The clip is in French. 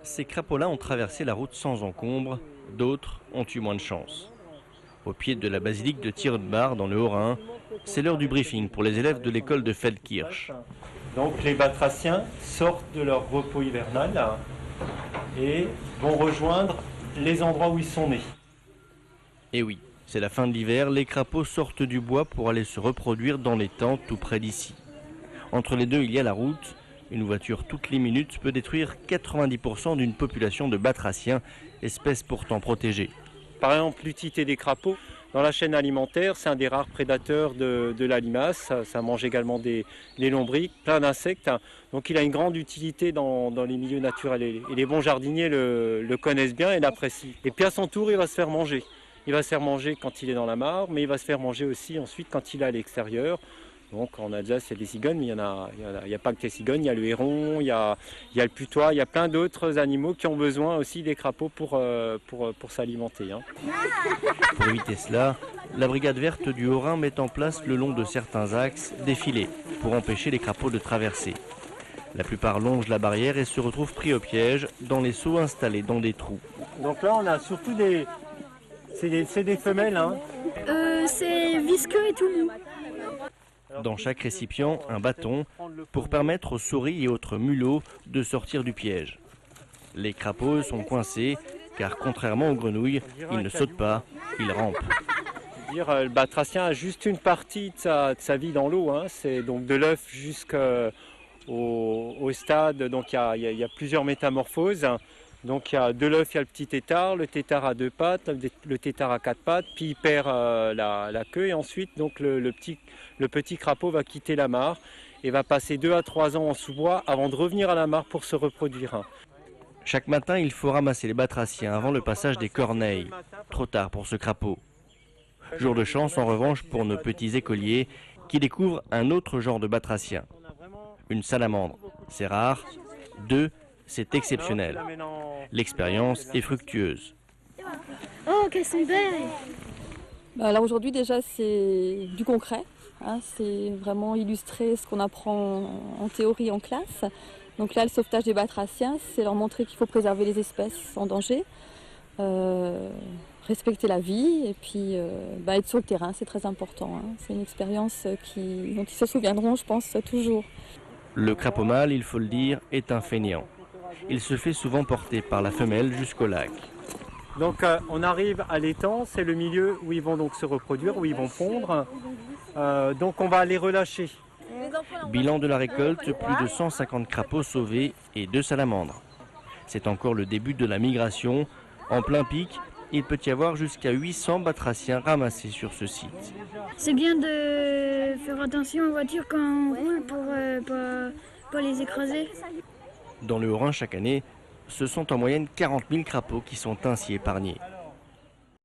Ces crapauds-là ont traversé la route sans encombre, d'autres ont eu moins de chance. Au pied de la basilique de Thirodbar, dans le Haut-Rhin, c'est l'heure du briefing pour les élèves de l'école de Feldkirch. Donc les batraciens sortent de leur repos hivernal et vont rejoindre les endroits où ils sont nés. Et oui, c'est la fin de l'hiver, les crapauds sortent du bois pour aller se reproduire dans les tentes tout près d'ici. Entre les deux, il y a la route. Une voiture toutes les minutes peut détruire 90% d'une population de batraciens, espèce pourtant protégée. Par exemple, l'utilité des crapauds dans la chaîne alimentaire, c'est un des rares prédateurs de la limace. Ça mange également des lombrics, plein d'insectes. Donc il a une grande utilité dans les milieux naturels. Et les bons jardiniers le connaissent bien et l'apprécient. Et puis à son tour, il va se faire manger. Il va se faire manger quand il est dans la mare, mais il va se faire manger aussi ensuite quand il est à l'extérieur. Donc en Alsace, il y a des cigognes, mais il n'y a pas que des cigognes, il y a le héron, il y a le putois, il y a plein d'autres animaux qui ont besoin aussi des crapauds pour s'alimenter. Pour éviter cela, la brigade verte du Haut-Rhin met en place le long de certains axes des filets pour empêcher les crapauds de traverser. La plupart longent la barrière et se retrouvent pris au piège dans les seaux installés dans des trous. Donc là, on a surtout c'est des femelles. C'est visqueux et tout mou. Dans chaque récipient, un bâton pour permettre aux souris et autres mulots de sortir du piège. Les crapauds sont coincés car contrairement aux grenouilles, ils ne sautent pas, ils rampent. Le batracien a juste une partie de sa vie dans l'eau. C'est donc de l'œuf jusqu'au stade. Donc il y a plusieurs métamorphoses. Donc de l'œuf, il y a le petit tétard, le tétard a 2 pattes, le tétard a 4 pattes, puis il perd la queue et ensuite donc le petit crapaud va quitter la mare et va passer 2 à 3 ans en sous-bois avant de revenir à la mare pour se reproduire. Chaque matin, il faut ramasser les batraciens avant le passage des corneilles. Trop tard pour ce crapaud. Jour de chance en revanche pour nos petits écoliers qui découvrent un autre genre de batracien. Une salamandre, c'est rare. 2, c'est exceptionnel. L'expérience est fructueuse. Oh, qu'elles sont belles! Alors aujourd'hui déjà c'est du concret, c'est vraiment illustrer ce qu'on apprend en théorie en classe. Donc là le sauvetage des batraciens, c'est leur montrer qu'il faut préserver les espèces en danger, respecter la vie et puis être sur le terrain, c'est très important. C'est une expérience dont ils se souviendront je pense toujours. Le crapaud mâle, il faut le dire, est un fainéant. Il se fait souvent porter par la femelle jusqu'au lac. Donc on arrive à l'étang, c'est le milieu où ils vont donc se reproduire, où ils vont pondre. Donc on va les relâcher. Bilan de la récolte, plus de 150 crapauds sauvés et 2 salamandres. C'est encore le début de la migration. En plein pic, il peut y avoir jusqu'à 800 batraciens ramassés sur ce site. C'est bien de faire attention aux voitures quand on roule pour pas les écraser. Dans le Haut-Rhin chaque année, ce sont en moyenne 40 000 crapauds qui sont ainsi épargnés.